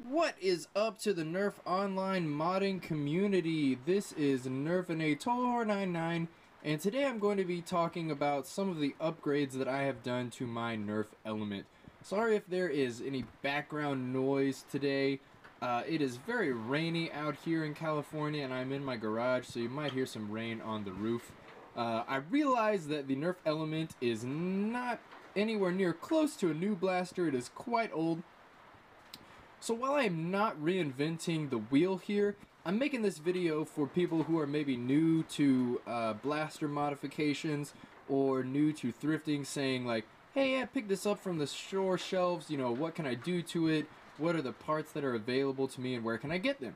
What is up to the Nerf Online modding community? This is Nerf99, and today I'm going to be talking about some of the upgrades that I have done to my Nerf Element. Sorry if there is any background noise today. It is very rainy out here in California, and I'm in my garage, so you might hear some rain on the roof. I realize that the Nerf Element is not anywhere near close to a new blaster. It is quite old. So while I'm not reinventing the wheel here, I'm making this video for people who are maybe new to blaster modifications or new to thrifting, saying like, hey, I picked this up from the store shelves, you know, what can I do to it? What are the parts that are available to me and where can I get them?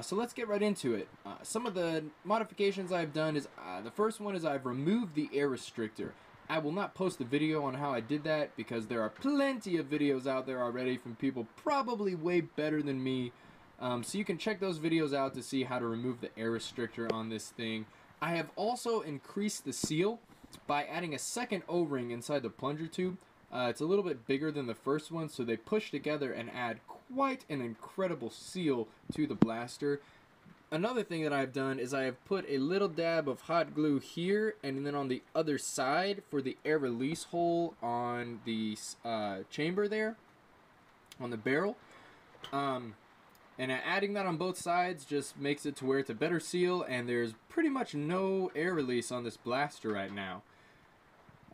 So let's get right into it. Some of the modifications I've done is, the first one is I've removed the air restrictor. I will not post a video on how I did that because there are plenty of videos out there already from people probably way better than me. So you can check those videos out to see how to remove the air restrictor on this thing. I have also increased the seal by adding a second O-ring inside the plunger tube. It's a little bit bigger than the first one, so they push together and add quite an incredible seal to the blaster. Another thing that I've done is I have put a little dab of hot glue here and then on the other side for the air release hole on the chamber there, on the barrel. And adding that on both sides just makes it to where it's a better seal, and there's pretty much no air release on this blaster right now.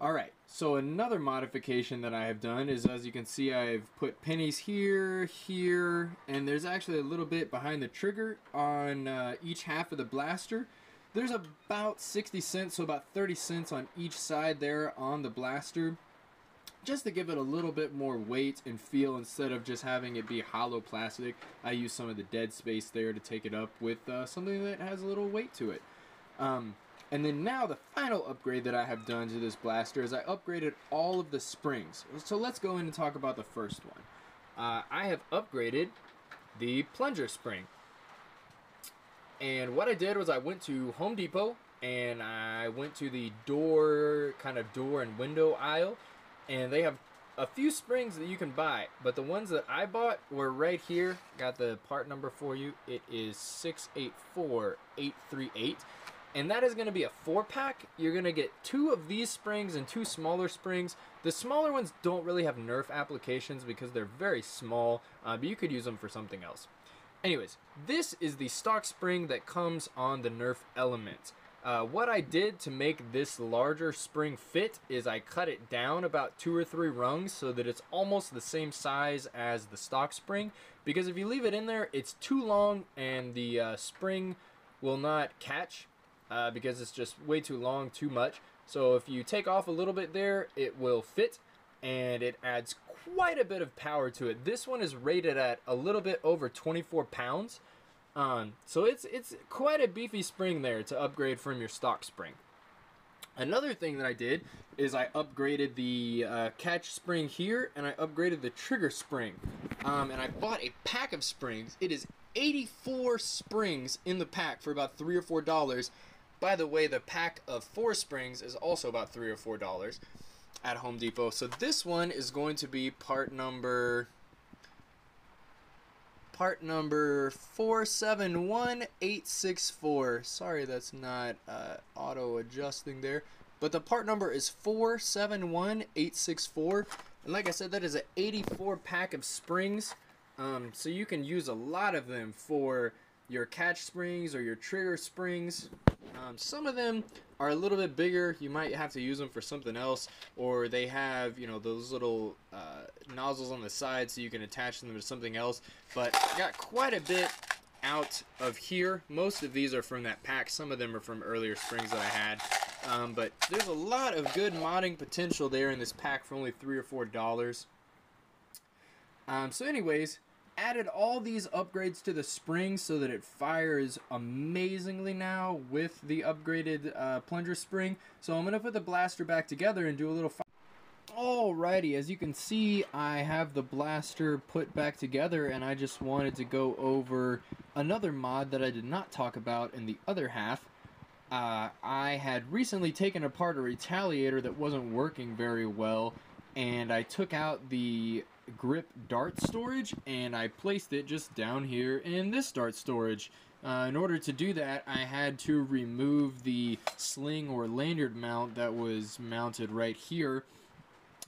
Alright, so another modification that I have done is, as you can see, I've put pennies here, here, and there's actually a little bit behind the trigger on each half of the blaster. There's about 60 cents, so about 30 cents on each side there on the blaster, just to give it a little bit more weight and feel instead of just having it be hollow plastic. I use some of the dead space there to take it up with something that has a little weight to it. And then now the final upgrade that I have done to this blaster is I upgraded all of the springs. So let's go in and talk about the first one. I have upgraded the plunger spring. And what I did was I went to Home Depot and I went to the door and window aisle, and they have a few springs that you can buy, but the ones that I bought were right here. Got the part number for you. It is 684838. And that is going to be a 4-pack. You're going to get 2 of these springs and 2 smaller springs. The smaller ones don't really have Nerf applications because they're very small, but you could use them for something else. Anyways, this is the stock spring that comes on the Nerf Element. What I did to make this larger spring fit is I cut it down about 2 or 3 rungs so that it's almost the same size as the stock spring. Because if you leave it in there, it's too long and the spring will not catch. Because it's just way too long, too much. So if you take off a little bit there, it will fit, and it adds quite a bit of power to it. This one is rated at a little bit over 24 pounds. So it's quite a beefy spring there to upgrade from your stock spring. Another thing that I did is I upgraded the catch spring here, and I upgraded the trigger spring. And I bought a pack of springs. It is 84 springs in the pack for about $3 or $4. By the way, the pack of 4 springs is also about $3 or $4 at Home Depot. So this one is going to be part number 471864. Sorry, that's not auto adjusting there, but the part number is 471864. And like I said, that is an 84 pack of springs. So you can use a lot of them for your catch springs or your trigger springs. Some of them are a little bit bigger. You might have to use them for something else, or they have, you know, those little nozzles on the side so you can attach them to something else. But I got quite a bit out of here. Most of these are from that pack. Some of them are from earlier springs that I had. But there's a lot of good modding potential there in this pack for only $3 or $4. So anyways, added all these upgrades to the spring so that it fires amazingly now with the upgraded plunger spring. So I'm going to put the blaster back together and do a little fire. Alrighty, as you can see, I have the blaster put back together, and I just wanted to go over another mod that I did not talk about in the other half. I had recently taken apart a retaliator that wasn't working very well, and I took out the grip dart storage, and I placed it just down here in this dart storage. In order to do that, I had to remove the sling or lanyard mount that was mounted right here.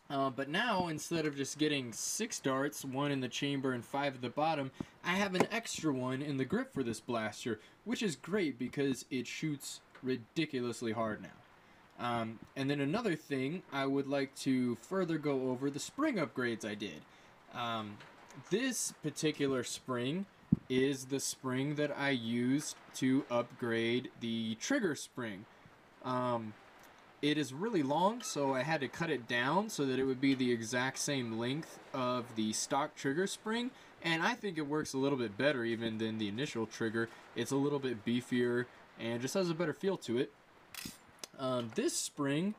But now, instead of just getting 6 darts, 1 in the chamber and 5 at the bottom, I have an extra one in the grip for this blaster, which is great because it shoots ridiculously hard now. And then another thing, I would like to further go over the spring upgrades I did. This particular spring is the spring that I used to upgrade the trigger spring. It is really long, so I had to cut it down so that it would be the exact same length of the stock trigger spring, and I think it works a little bit better even than the initial trigger. It's a little bit beefier and just has a better feel to it. This spring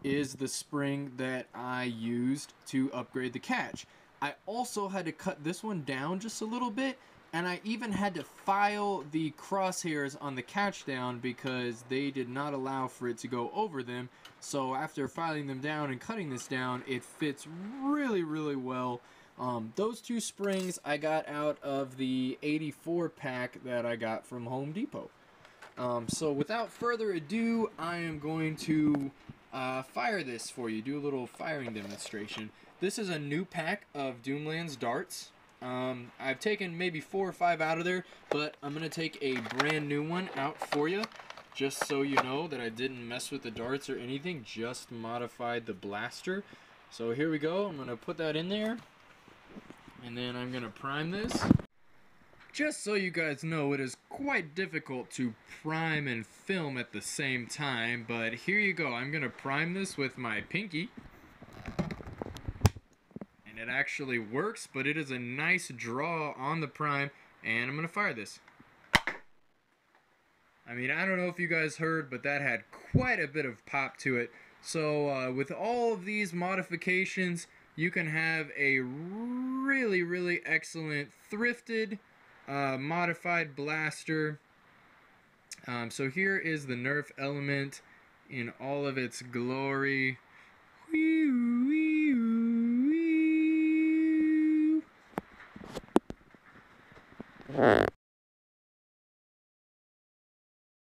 is the spring that I used to upgrade the catch. I also had to cut this one down just a little bit, and I even had to file the crosshairs on the catch down because they did not allow for it to go over them. So after filing them down and cutting this down, it fits really, really well. Those 2 springs I got out of the 84 pack that I got from Home Depot. So without further ado, I am going to fire this for you, do a little firing demonstration. This is a new pack of Doomland's darts. I've taken maybe 4 or 5 out of there, but I'm going to take a brand new one out for you, just so you know that I didn't mess with the darts or anything, just modified the blaster. So here we go, I'm going to put that in there, and then I'm going to prime this. Just so you guys know, it is quite difficult to prime and film at the same time, but here you go. I'm going to prime this with my pinky. It actually works, but it is a nice draw on the prime, and I'm going to fire this. I mean, I don't know if you guys heard, but that had quite a bit of pop to it. So with all of these modifications, you can have a really, really excellent thrifted modified blaster. So here is the Nerf Element in all of its glory.